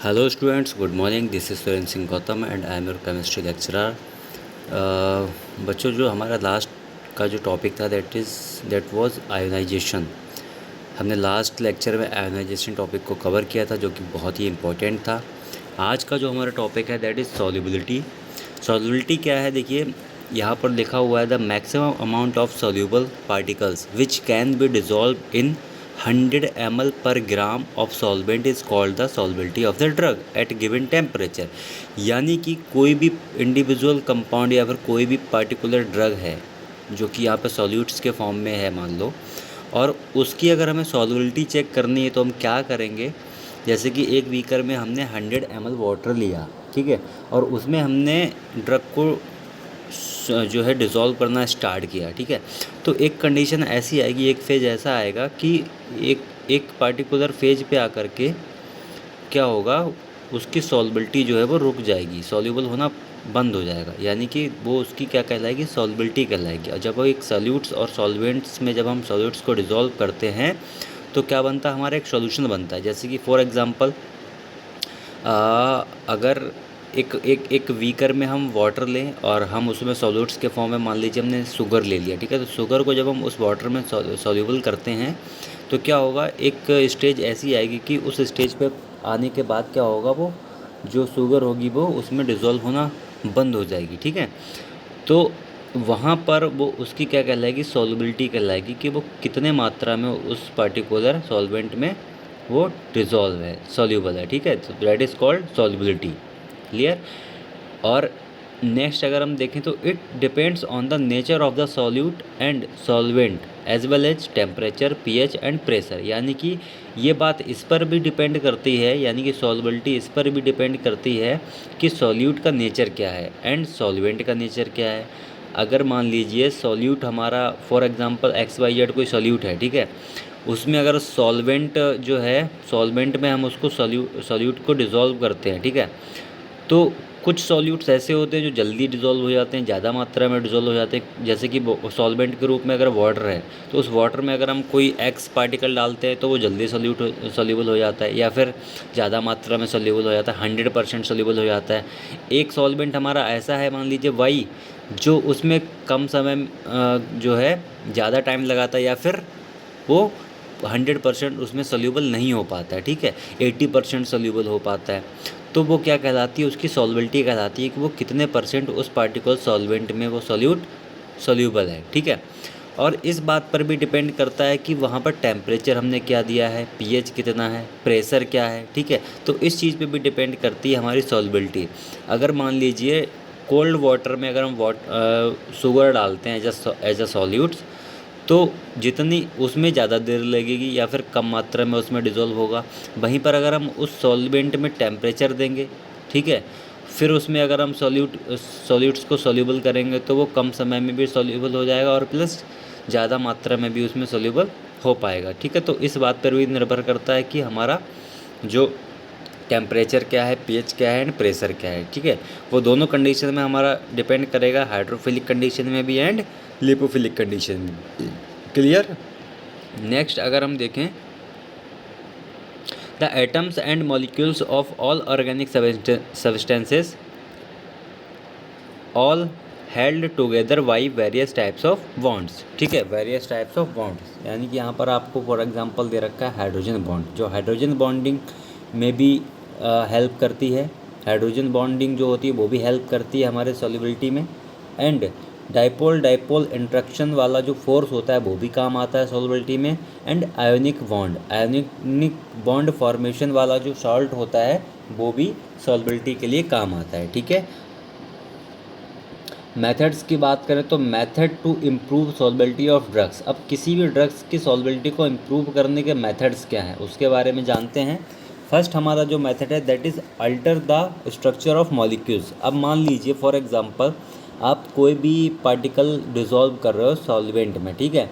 Hello students, good morning. This is Surendra Singh Gautam and I am your chemistry lecturer. बच्चों, जो हमारा last का जो टॉपिक था दैट वाज आयोनाइजेशन। हमने लास्ट लेक्चर में आयोनाइजेशन टॉपिक को कवर किया था, जो कि बहुत ही इम्पोर्टेंट था। आज का जो हमारा टॉपिक है दैट इज़ सॉल्युबिलिटी। सॉल्युबिलिटी क्या है? देखिए, यहाँ पर लिखा हुआ है the maximum amount of soluble particles which can be dissolve in 100 ml per gram of solvent is called the solubility of the drug at given temperature. यानी कि कोई भी इंडिविजुअल कंपाउंड या फिर कोई भी पर्टिकुलर ड्रग है जो कि यहाँ पे सॉल्यूट्स के फॉर्म में है, मान लो, और उसकी अगर हमें सॉल्युबिलिटी चेक करनी है तो हम क्या करेंगे? जैसे कि एक बीकर में हमने 100 ml वाटर लिया, ठीक है, और उसमें हमने ड्रग को जो है डिज़ोल्व करना स्टार्ट किया, ठीक है। तो एक कंडीशन ऐसी आएगी, एक फेज़ ऐसा आएगा कि एक एक पार्टिकुलर फेज पे आकर के क्या होगा, उसकी सॉल्बिलिटी जो है वो रुक जाएगी, सॉल्यूबल होना बंद हो जाएगा। यानी कि वो उसकी क्या कहलाएगी? सॉल्बिलिटी कहलाएगी। और जब वो एक सॉल्यूट्स और सॉल्वेंट्स में जब हम सॉल्यूट्स को डिज़ोल्व करते हैं तो क्या बनता है? हमारा एक सॉल्यूशन बनता है। जैसे कि फॉर एग्ज़ाम्पल, अगर एक बीकर में हम वाटर लें और हम उसमें सॉल्यूट्स के फॉर्म में, मान लीजिए हमने शुगर ले लिया, ठीक है। तो शुगर को जब हम उस वाटर में सॉल्यूबल करते हैं तो क्या होगा, एक स्टेज ऐसी आएगी कि उस स्टेज पे आने के बाद क्या होगा, वो जो शुगर होगी वो उसमें डिज़ोल्व होना बंद हो जाएगी, ठीक है। तो वहाँ पर वो उसकी क्या कहलाएगी? सॉल्युबिलिटी कहलाएगी, कि वो कितने मात्रा में उस पर्टिकुलर सॉल्वेंट में वो डिज़ोल्व है, सॉल्यूबल है, ठीक है। तो that is called solubility. Clear? और नेक्स्ट अगर हम देखें तो it depends on the nature of the solute and solvent as well as temperature, pH and pressure. यानी कि ये बात इस पर भी डिपेंड करती है, यानी कि सॉल्युबिलिटी इस पर भी डिपेंड करती है कि सॉल्यूट का नेचर क्या है एंड सॉल्वेंट का नेचर क्या है। अगर मान लीजिए सॉल्यूट हमारा फॉर एग्जांपल XYZ कोई सॉल्यूट है, ठीक है, उसमें अगर सॉल्वेंट जो है, सॉल्वेंट में हम उसको सॉल्यूट को डिज़ोल्व करते हैं, ठीक है, तो कुछ सॉल्यूट्स ऐसे होते हैं जो जल्दी डिज़ोल्व हो जाते हैं, ज़्यादा मात्रा में डिज़ोल्व हो जाते हैं। जैसे कि सॉल्वेंट के रूप में अगर वाटर है तो उस वाटर में अगर हम कोई एक्स पार्टिकल डालते हैं तो वो जल्दी सॉल्यूबल हो जाता है, या फिर ज़्यादा मात्रा में सॉल्यूबल हो जाता है, 100% सॉल्यूबल हो जाता है। एक सॉल्वेंट हमारा ऐसा है, मान लीजिए वाई, जो उसमें कम समय जो है ज़्यादा टाइम लगाता है, या फिर वो 100% उसमें सॉल्यूबल नहीं हो पाता है, ठीक है, 80% सॉल्यूबल हो पाता है। तो वो क्या कहलाती है? उसकी सॉल्बिलिटी कहलाती है कि वो कितने परसेंट उस पार्टिकुलर सॉल्वेंट में वो सॉल्यूबल है, ठीक है। और इस बात पर भी डिपेंड करता है कि वहाँ पर टेम्परेचर हमने क्या दिया है, पीएच कितना है, प्रेशर क्या है, ठीक है। तो इस चीज़ पे भी डिपेंड करती है हमारी सॉल्बिलिटी। अगर मान लीजिए कोल्ड वाटर में अगर हम शुगर डालते हैं एज अ सॉल्यूट्स, तो जितनी उसमें ज़्यादा देर लगेगी या फिर कम मात्रा में उसमें डिज़ोल्व होगा। वहीं पर अगर हम उस सॉल्वेंट में टेम्परेचर देंगे, ठीक है, फिर उसमें अगर हम सॉल्यूट्स को सॉल्यूबल करेंगे तो वो कम समय में भी सॉल्यूबल हो जाएगा और प्लस ज़्यादा मात्रा में भी उसमें सॉल्यूबल हो पाएगा, ठीक है। तो इस बात पर भी निर्भर करता है कि हमारा जो टेम्परेचर क्या है, पीएच क्या है एंड प्रेशर क्या है, ठीक है। वो दोनों कंडीशन में हमारा डिपेंड करेगा, हाइड्रोफिलिक कंडीशन में भी एंड लिपोफिलिक कंडीशन में। क्लियर? नेक्स्ट अगर हम देखें, the atoms and molecules of all organic substances all held together by various types of bonds, ठीक है, वेरियस टाइप्स ऑफ बॉन्ड्स। यानी कि यहाँ पर आपको फॉर एग्जांपल दे रखा है हाइड्रोजन बॉन्ड, जो हाइड्रोजन बॉन्डिंग में भी हेल्प करती है। हाइड्रोजन बॉन्डिंग जो होती है वो भी हेल्प करती है हमारे सॉल्युबिलिटी में। एंड डाइपोल डाइपोल इंट्रैक्शन वाला जो फोर्स होता है वो भी काम आता है सॉल्युबिलिटी में। एंड आयोनिक बॉन्ड फॉर्मेशन वाला जो सॉल्ट होता है वो भी सॉल्युबिलिटी के लिए काम आता है, ठीक है। मेथड्स की बात करें तो method to improve solubility of drugs. अब किसी भी ड्रग्स की सॉल्युबिलिटी को इम्प्रूव करने के मेथड्स क्या हैं उसके बारे में जानते हैं। फर्स्ट हमारा जो मेथड है that is alter the structure of molecules. अब मान लीजिए फॉर एग्जांपल आप कोई भी पार्टिकल डिज़ोल्व कर रहे हो सॉल्वेंट में, ठीक है,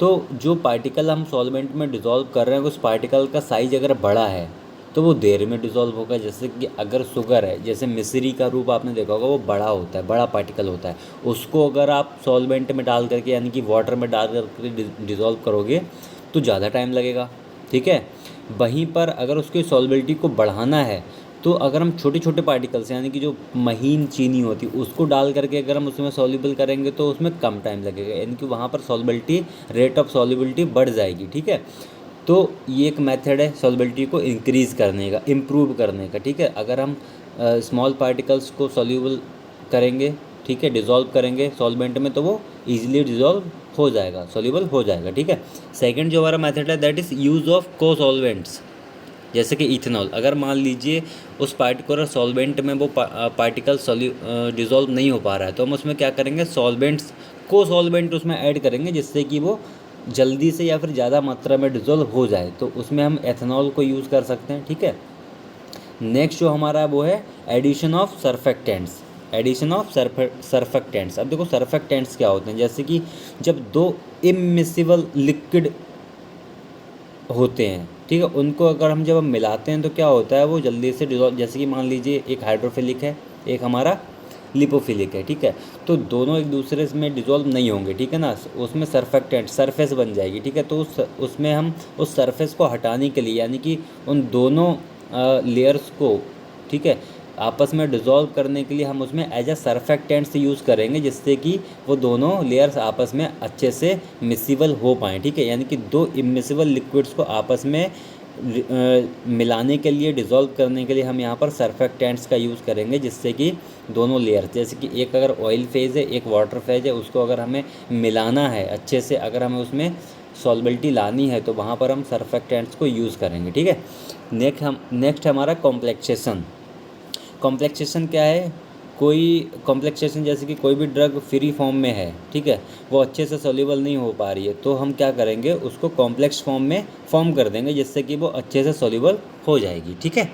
तो जो पार्टिकल हम सॉल्वेंट में डिज़ोल्व कर रहे हैं उस पार्टिकल का साइज अगर बड़ा है तो वो देर में डिज़ोल्व होगा। जैसे कि अगर शुगर है, जैसे मिश्री का रूप आपने देखा होगा, वो बड़ा होता है, बड़ा पार्टिकल होता है। उसको अगर आप सॉल्वेंट में डाल करके यानी कि वाटर में डाल करके डिज़ोल्व करोगे तो ज़्यादा टाइम लगेगा, ठीक है। वहीं पर अगर उसकी सॉल्बिलिटी को बढ़ाना है तो अगर हम छोटे छोटे पार्टिकल्स यानी कि जो महीन चीनी होती है उसको डाल करके अगर हम उसमें सॉल्युबल करेंगे तो उसमें कम टाइम लगेगा, यानी कि वहाँ पर सॉल्युबिलिटी, रेट ऑफ सॉल्युबिलिटी बढ़ जाएगी। ठीक है, तो ये एक मेथड है सॉल्युबिलिटी को इंक्रीज़ करने का, इम्प्रूव करने का। ठीक है, अगर हम स्मॉल पार्टिकल्स को सॉल्युबल करेंगे, ठीक है, डिज़ोल्व करेंगे सॉल्वेंट में, तो वो ईजिली डिज़ोल्व हो जाएगा, सॉल्युबल हो जाएगा। ठीक है, सेकंड जो हमारा मेथड है दैट इज़ यूज़ ऑफ को सॉल्वेंट्स, जैसे कि इथेनॉल। अगर मान लीजिए उस पार्टिकुलर सॉल्वेंट में वो पार्टिकल डिज़ोल्व नहीं हो पा रहा है, तो हम उसमें क्या करेंगे, सॉल्वेंट्स को सॉल्वेंट उसमें ऐड करेंगे जिससे कि वो जल्दी से या फिर ज़्यादा मात्रा में डिज़ोल्व हो जाए, तो उसमें हम एथेनॉल को यूज़ कर सकते हैं। ठीक है, नेक्स्ट जो हमारा वो है addition of surfactants, addition of surfactants. अब देखो सर्फेक्टेंट्स क्या होते हैं, जैसे कि जब दो इमिसिबल लिक्विड होते हैं, ठीक है, उनको अगर हम जब हम मिलाते हैं तो क्या होता है, वो जल्दी से डिजॉल्व, जैसे कि मान लीजिए एक हाइड्रोफिलिक है, एक हमारा लिपोफिलिक है। ठीक है, तो दोनों एक दूसरे में डिजॉल्व नहीं होंगे, ठीक है ना, उसमें सरफेक्टेंट सरफेस बन जाएगी। ठीक है, तो उसमें हम उस सरफेस को हटाने के लिए, यानी कि उन दोनों लेयर्स को, ठीक है, आपस में डिज़ोल्व करने के लिए हम उसमें एज अ सरफेक्टेंट्स यूज़ करेंगे जिससे कि वो दोनों लेयर्स आपस में अच्छे से मिसिबल हो पाएँ। ठीक है, यानी कि दो इमिसिबल लिक्विड्स को आपस में मिलाने के लिए, डिज़ोल्व करने के लिए हम यहाँ पर सरफेक्टेंट्स का यूज़ करेंगे जिससे कि दोनों लेयर, जैसे कि एक अगर ऑयल फेज़ है, एक वाटर फेज़ है, उसको अगर हमें मिलाना है अच्छे से, अगर हमें उसमें सॉल्बिलिटी लानी है तो वहाँ पर हम सरफेक्टेंट्स को यूज़ करेंगे। ठीक है, नेक्स्ट हमारा कॉम्प्लेक्सेशन। कॉम्प्लेक्सेशन क्या है, कोई कॉम्प्लेक्सेशन जैसे कि कोई भी ड्रग फ्री फॉर्म में है, ठीक है, वो अच्छे से सॉल्युबल नहीं हो पा रही है, तो हम क्या करेंगे, उसको कॉम्प्लेक्स फॉर्म में फॉर्म कर देंगे जिससे कि वो अच्छे से सॉल्युबल हो जाएगी। ठीक है,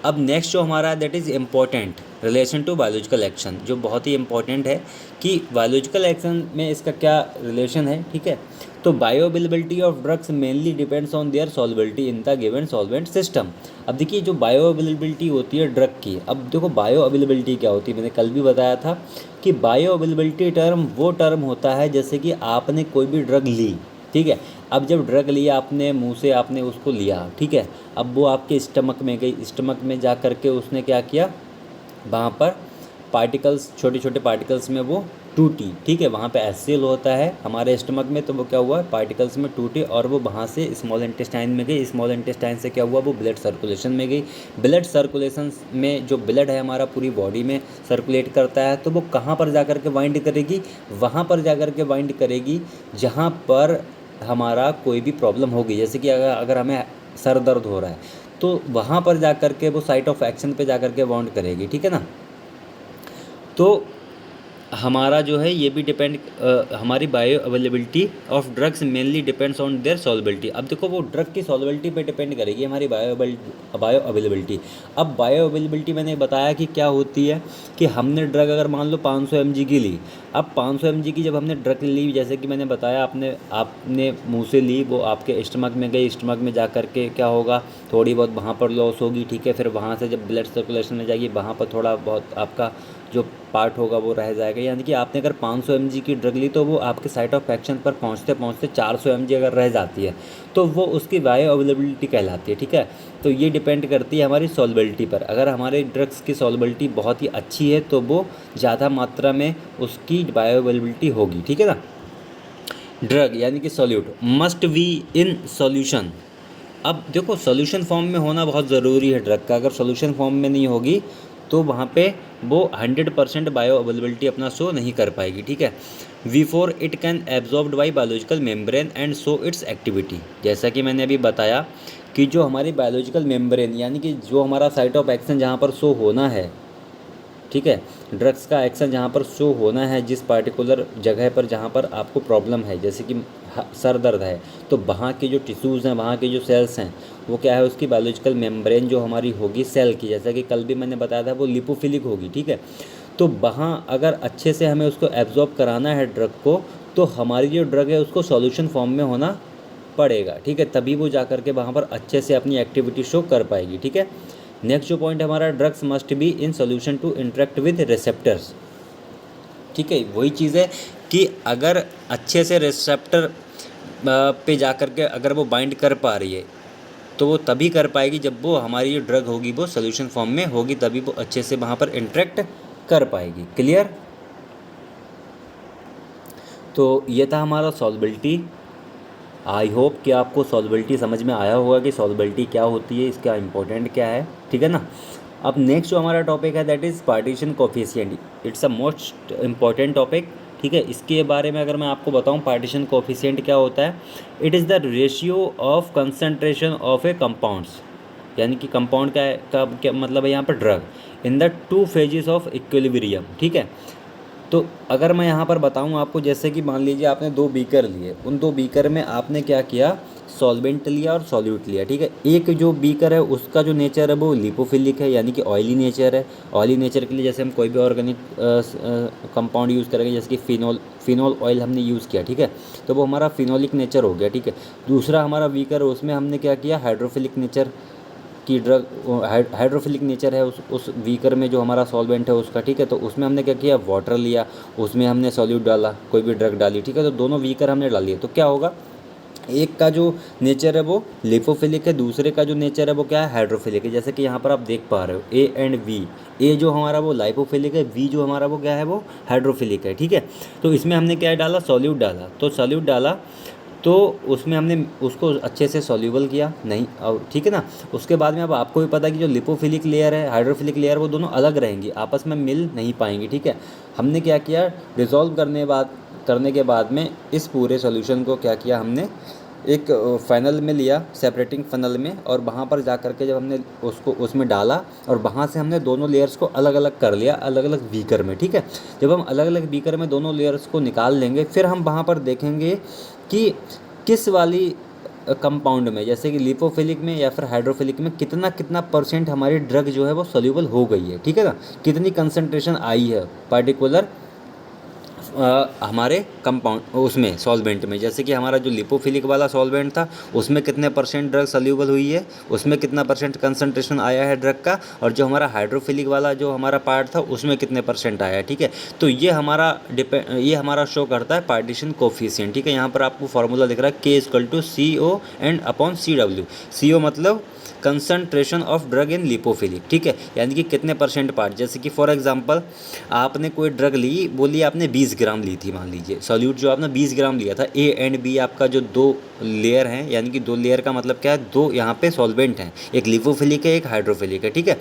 अब नेक्स्ट जो हमारा that is important relation to biological action, जो बहुत ही इंपॉर्टेंट है कि बायोलॉजिकल एक्शन में इसका क्या रिलेशन है। ठीक है, तो bio availability of drugs mainly depends on their solubility in the given solvent system. अब देखिए जो बायो अवेलेबिलिटी होती है ड्रग की, अब देखो बायो अवेलेबिलिटी क्या होती है, मैंने कल भी बताया था कि बायो अवेलेबिलिटी टर्म वो टर्म होता है जैसे कि आपने कोई भी ड्रग ली, ठीक है, अब जब ड्रग लिया आपने, मुंह से आपने उसको लिया, ठीक है, अब वो आपके स्टमक में गई, स्टमक में जा कर के उसने क्या किया, वहाँ पर पार्टिकल्स, छोटे छोटे पार्टिकल्स में वो टूटी। ठीक है, वहाँ पे एचसीएल होता है हमारे स्टमक में, तो वो क्या हुआ, पार्टिकल्स में टूटी और वो वहाँ से स्मॉल इंटेस्टाइन में गई, स्मॉल इंटेस्टाइन से क्या हुआ, वो ब्लड सर्कुलेशन में गई। ब्लड सर्कुलेशन में जो ब्लड है हमारा पूरी बॉडी में सर्कुलेट करता है, तो वो कहाँ पर जा कर के बाइंड करेगी, वहाँ पर जा कर के बाइंड करेगी जहाँ पर हमारा कोई भी प्रॉब्लम होगी, जैसे कि अगर हमें सर दर्द हो रहा है तो वहाँ पर जा कर के वो साइट ऑफ एक्शन पे जा कर के बाउंड करेगी। ठीक है ना, तो हमारा जो है ये भी डिपेंड, हमारी bio availability of drugs mainly depends on their solubility. अब देखो वो ड्रग की सॉल्युबिलिटी पे डिपेंड करेगी हमारी बायो अवेलेबिलिटी। अब बायो अवेलेबिलिटी मैंने बताया कि क्या होती है, कि हमने ड्रग अगर मान लो 500 mg की ली, अब 500 mg की जब हमने ड्रग ली, जैसे कि मैंने बताया, आपने मुँह से ली, वो आपके स्टमक में गई, स्टमक में जा कर के क्या होगा, थोड़ी बहुत वहाँ पर लॉस होगी। ठीक है, फिर वहाँ से जब ब्लड सर्कुलेशन में जाएगी वहाँ पर थोड़ा बहुत आपका जो पार्ट होगा वो रह जाएगा, यानी कि आपने अगर 500 mg की ड्रग ली तो वो आपके साइट ऑफ एक्शन पर पहुंचते पहुंचते 400 mg अगर रह जाती है तो वो उसकी बायो अवेलेबिलिटी कहलाती है। ठीक है, तो ये डिपेंड करती है हमारी सॉल्युबिलिटी पर। अगर हमारे ड्रग्स की सॉल्युबिलिटी बहुत ही अच्छी है तो वो ज़्यादा मात्रा में उसकी बायो अवेलेबिलिटी होगी। ठीक है ना, ड्रग यानी कि solute must be in solution. अब देखो सॉल्यूशन फॉर्म में होना बहुत ज़रूरी है ड्रग का, अगर सॉल्यूशन फॉर्म में नहीं होगी तो वहाँ पे वो 100% बायो अवेलेबिलिटी अपना शो नहीं कर पाएगी। ठीक है, before it can absorbed by biological membrane and show it's activity. जैसा कि मैंने अभी बताया कि जो हमारी बायोलॉजिकल मेम्ब्रेन यानी कि जो हमारा साइट ऑफ एक्शन जहाँ पर शो होना है, ठीक है, ड्रग्स का एक्शन जहाँ पर शो होना है, जिस पार्टिकुलर जगह पर जहाँ पर आपको प्रॉब्लम है, जैसे कि सर दर्द है, तो वहाँ के जो टिश्यूज़ हैं, वहाँ के जो सेल्स हैं, वो क्या है, उसकी बायोलॉजिकल मेम्ब्रेन जो हमारी होगी सेल की, जैसा कि कल भी मैंने बताया था, वो लिपोफिलिक होगी। ठीक है, तो वहाँ अगर अच्छे से हमें उसको एब्जॉर्ब कराना है ड्रग को, तो हमारी जो ड्रग है उसको सॉल्यूशन फॉर्म में होना पड़ेगा। ठीक है, तभी वो जा कर के वहाँ पर अच्छे से अपनी एक्टिविटी शो कर पाएगी। ठीक है, नेक्स्ट जो पॉइंट हमारा, drugs must be in solution to interact with receptors. ठीक है, वही चीज़ है कि अगर अच्छे से रिसेप्टर पे जा कर के अगर वो बाइंड कर पा रही है, तो वो तभी कर पाएगी जब वो हमारी जो ड्रग होगी वो सोल्यूशन फॉर्म में होगी, तभी वो अच्छे से वहाँ पर इंटरेक्ट कर पाएगी। क्लियर? तो ये था हमारा सॉल्युबिलिटी। आई होप कि आपको सॉल्युबिलिटी समझ में आया होगा कि सॉल्युबिलिटी क्या होती है, इसका इंपॉर्टेंट क्या है, ठीक है ना। अब नेक्स्ट जो हमारा टॉपिक है that is partition coefficient. It's a most important topic, ठीक है। इसके बारे में अगर मैं आपको बताऊं पार्टीशन कोफिशिएंट क्या होता है, it is the ratio of concentration of A compounds, यानी कि कंपाउंड का क्या मतलब है यहाँ पर, drug, in the two phases of equilibrium, ठीक है। तो अगर मैं यहाँ पर बताऊँ आपको, जैसे कि मान लीजिए आपने 2 बीकर लिए, उन 2 बीकर में आपने क्या किया, सॉल्वेंट लिया और सॉल्यूट लिया, ठीक है। एक जो बीकर है उसका जो नेचर है वो लिपोफिलिक है, यानी कि ऑयली नेचर है। ऑयली नेचर के लिए जैसे हम कोई भी ऑर्गेनिक कंपाउंड यूज़ करेंगे, जैसे कि फिनॉल ऑयल हमने यूज़ किया, ठीक है, तो वो हमारा फिनोलिक नेचर हो गया, ठीक है। दूसरा हमारा बीकर है, उसमें हमने क्या किया, हाइड्रोफिलिक नेचर की ड्रग, हाइड्रोफिलिक नेचर है उस बीकर में जो हमारा सॉल्वेंट है उसका, ठीक है। तो उसमें हमने क्या किया, वाटर लिया, उसमें हमने सॉल्यूट डाला, कोई भी ड्रग डाली, ठीक है। तो दोनों बीकर हमने डाल लिए, तो क्या होगा, एक का जो नेचर है वो लिपोफिलिक है, दूसरे का जो नेचर है वो क्या है, हाइड्रोफिलिक है। जैसे कि यहाँ पर आप देख पा रहे हो ए एंड वी, ए जो हमारा वो लाइपोफिलिक है, वी जो हमारा वो क्या है, वो हाइड्रोफिलिक है, ठीक है। तो इसमें हमने क्या डाला, सॉल्यूट डाला, तो सॉल्यूट डाला तो उसमें हमने उसको अच्छे से सॉल्यूबल किया नहीं, और ठीक है ना। उसके बाद में अब आपको भी पता है कि जो लिपोफिलिक लेयर है, हाइड्रोफिलिक लेयर, वो दोनों अलग रहेंगी, आपस में मिल नहीं पाएंगी, ठीक है। हमने क्या किया, डिज़ोल्व करने के बाद में इस पूरे सॉल्यूशन को क्या किया, हमने एक फ़नल में लिया, सेपरेटिंग फ़नल में, और वहाँ पर जा कर के जब हमने उसको उसमें डाला, और वहाँ से हमने दोनों लेयर्स को अलग अलग कर लिया, अलग अलग बीकर में, ठीक है। जब हम अलग अलग बीकर में दोनों लेयर्स को निकाल लेंगे, फिर हम वहाँ पर देखेंगे कि किस वाली कंपाउंड में, जैसे कि लिपोफिलिक में या फिर हाइड्रोफिलिक में, कितना कितना परसेंट हमारी ड्रग जो है वो सोल्यूबल हो गई है, ठीक है ना। कितनी कंसंट्रेशन आई है पार्टिकुलर हमारे कंपाउंड उसमें सॉल्वेंट में। जैसे कि हमारा जो लिपोफिलिक वाला सॉल्वेंट था उसमें कितने परसेंट ड्रग सोल्यूबल हुई है, उसमें कितना परसेंट कंसंट्रेशन आया है ड्रग का, और जो हमारा हाइड्रोफिलिक वाला जो हमारा पार्ट था उसमें कितने परसेंट आया है, ठीक है। तो ये हमारा शो करता है पार्टीशन कोफिशिएंट, ठीक है। यहाँ पर आपको फार्मूला दिख रहा है K=CO and upon CW। CO मतलब concentration of drug in lipophilic, ठीक है, यानी कि कितने परसेंट पार्ट। जैसे कि फॉर एग्जांपल आपने कोई ड्रग ली, बोलिए आपने 20 ग्राम ली थी, मान लीजिए सॉल्यूट जो आपने 20 ग्राम लिया था, ए एंड बी आपका जो 2 लेयर हैं, यानी कि 2 लेयर का मतलब क्या है, 2 यहाँ पे सॉल्वेंट हैं, एक लिपोफिलिक है एक हाइड्रोफिलिक है, ठीक है।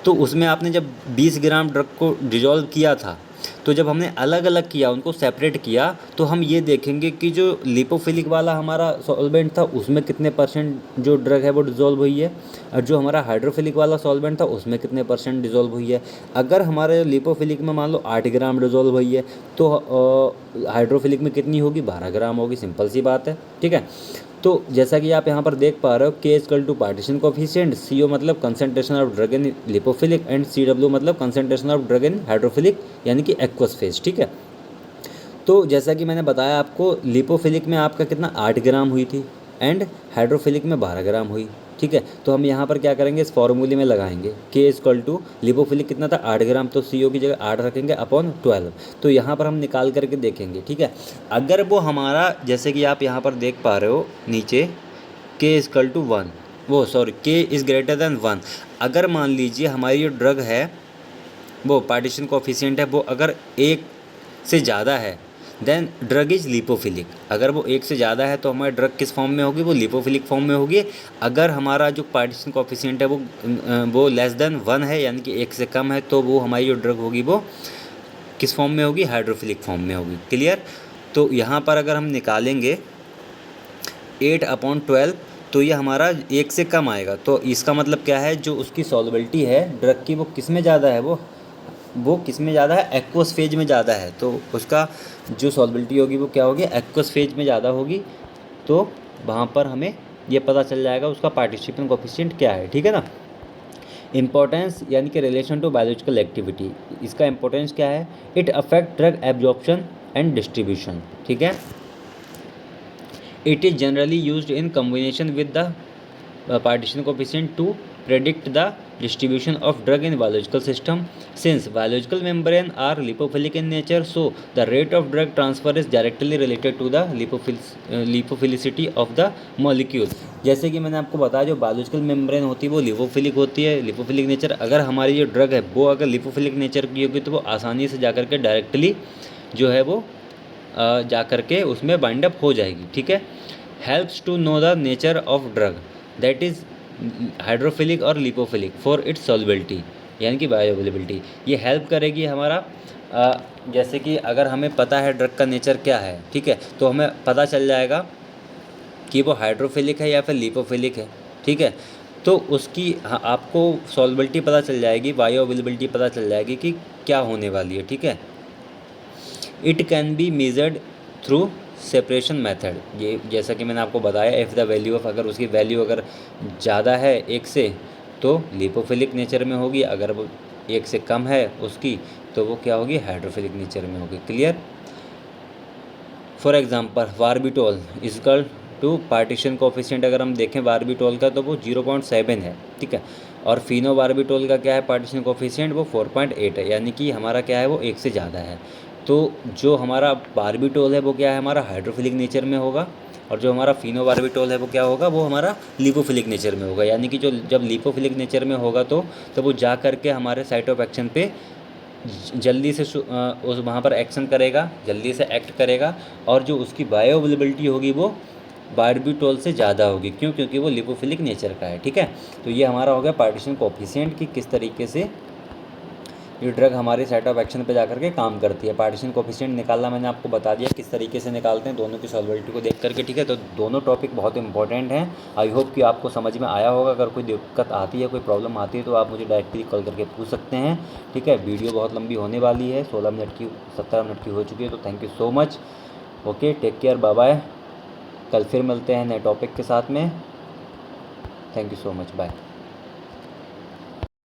तो उसमें आपने जब 20 ग्राम ड्रग को डिजॉल्व किया था, तो जब हमने अलग अलग किया, उनको सेपरेट किया, तो हम ये देखेंगे कि जो लिपोफिलिक वाला हमारा सॉल्वेंट था उसमें कितने परसेंट जो ड्रग है वो डिज़ोल्व हुई है, और जो हमारा हाइड्रोफिलिक वाला सॉल्वेंट था उसमें कितने परसेंट डिज़ोल्व हुई है। अगर हमारे लिपोफिलिक में मान लो 8 ग्राम डिज़ोल्व हुई है, तो हाइड्रोफिलिक में कितनी होगी, 12 ग्राम होगी, सिंपल सी बात है, ठीक है। तो जैसा कि आप यहाँ पर देख पा रहे हो, K= पार्टीशन कोफिशिएंट, CO मतलब concentration of drug in lipophilic, and CW मतलब concentration of drug in hydrophilic, यानी कि एक्वस फेज, ठीक है। तो जैसा कि मैंने बताया आपको, लिपोफिलिक में आपका कितना 8 ग्राम हुई थी, एंड हाइड्रोफिलिक में 12 ग्राम हुई, ठीक है। तो हम यहाँ पर क्या करेंगे, इस फॉर्मूले में लगाएंगे K= लिपोफिलिक कितना था 8 ग्राम, तो CO की जगह 8 रखेंगे अपॉन 12। तो यहाँ पर हम निकाल करके देखेंगे, ठीक है। अगर वो हमारा, जैसे कि आप यहाँ पर देख पा रहे हो नीचे, K=1, वो सॉरी K=1, अगर मान लीजिए हमारी जो ड्रग है वो पार्टीशन कोफिशिएंट है, वो अगर 1 से ज़्यादा है, देन ड्रग इज़ लिपोफिलिक। अगर वो 1 से ज़्यादा है तो हमारी ड्रग किस फॉर्म में होगी, वो लिपोफिलिक फॉर्म में होगी। अगर हमारा जो पार्टीशन कोफिशिएंट है वो लेस देन 1 है, यानी कि 1 से कम है, तो वो हमारी जो ड्रग होगी वो किस फॉर्म में होगी, हाइड्रोफिलिक फॉर्म में होगी। क्लियर? तो यहाँ पर अगर हम निकालेंगे 8/12, तो ये हमारा 1 से कम आएगा। तो इसका मतलब क्या है, जो उसकी सॉल्युबिलिटी है ड्रग की वो किस में ज़्यादा है, वो किस में ज़्यादा है, एक्वस फेज में ज़्यादा है। तो उसका जो सॉल्युबिलिटी होगी वो क्या होगी, एक्वस फेज में ज़्यादा होगी। तो वहाँ पर हमें ये पता चल जाएगा उसका पार्टिसिपेंट कोफिशिएंट क्या है, ठीक है ना। इंपॉर्टेंस यानी कि रिलेशन टू बायोलॉजिकल एक्टिविटी, इसका इंपॉर्टेंस क्या है, it affect drug absorption and distribution, ठीक है। It is generally used in combination with the partition coefficient to predict the distribution of drug in biological system. Since biological membrane are lipophilic in nature, so the rate of drug transfer is directly related to the lipophilicity of the molecule. जैसे कि मैंने आपको बताया जो biological membrane होती है वो lipophilic होती है, लिपोफिलिक नेचर। अगर हमारी जो ड्रग है वो अगर लिपोफिलिक नेचर की होगी तो वो आसानी से जाकर के डायरेक्टली जो है वो जा कर के उसमें बाइंड अप हो जाएगी, ठीक है। Helps to know the nature of drug that is hydrophilic और लिपोफिलिक फॉर इट्स सॉल्युबिलिटी, यानी कि बायोअवेलेबिलिटी। ये हेल्प करेगी हमारा जैसे कि अगर हमें पता है ड्रग का नेचर क्या है, ठीक है, तो हमें पता चल जाएगा कि वो हाइड्रोफिलिक है या फिर लिपोफिलिक है, ठीक है। तो उसकी आपको सॉल्युबिलिटी पता चल जाएगी, बायोअवेलेबिलिटी पता चल जाएगी कि क्या होने वाली है, ठीक है। It can be measured through separation method. ये जैसा कि मैंने आपको बताया, इफ़ द वैल्यू ऑफ, अगर उसकी वैल्यू अगर ज़्यादा है 1 से तो लिपोफिलिक नेचर में होगी, अगर वो 1 से कम है उसकी तो वो क्या होगी, हाइड्रोफिलिक नेचर में होगी। Clear. For example barbital equal to partition coefficient अगर हम देखें वार्बिटोल का तो वो 0.7 है, ठीक है। और फिनोबार्बिटोल का क्या है पार्टीशन कोफिशिएंट, वो 4.8 है, यानी कि हमारा क्या है वो 1 से ज़्यादा है। तो जो हमारा बार्बिटोल है वो क्या है हमारा हाइड्रोफिलिक नेचर में होगा, और जो हमारा फिनोबार्बिटोल है वो क्या होगा, वो हमारा लिपोफिलिक नेचर में होगा। यानी कि जो जब लिपोफिलिक नेचर में होगा तो तब वो जा करके हमारे साइट ऑफ एक्शन पे जल्दी से उस वहाँ पर एक्शन करेगा, जल्दी से एक्ट करेगा, और जो उसकी बायोअवेलेबिलिटी होगी वो बार्बिटोल से ज़्यादा होगी। क्यों? क्योंकि वो लिपोफिलिक नेचर का है, ठीक है। तो ये हमारा हो गया पार्टीशन कोफिशिएंट की किस तरीके से ये ड्रग हमारे साइट ऑफ एक्शन पे जाकर के काम करती है। पार्टीशन कोफिशिएंट निकालना मैंने आपको बता दिया किस तरीके से निकालते हैं दोनों की सॉल्युबिलिटी को देख करके, ठीक है। तो दोनों टॉपिक बहुत इंपॉर्टेंट हैं। आई होप कि आपको समझ में आया होगा। अगर कोई दिक्कत आती है, कोई प्रॉब्लम आती है तो आप मुझे डायरेक्टली कॉल करके पूछ सकते हैं, ठीक है। वीडियो बहुत लंबी होने वाली है, 16 मिनट की, 17 मिनट की हो चुकी है। तो thank you so much. Okay, take care, bye bye. कल फिर मिलते हैं नए टॉपिक के साथ में। Thank you so much, bye.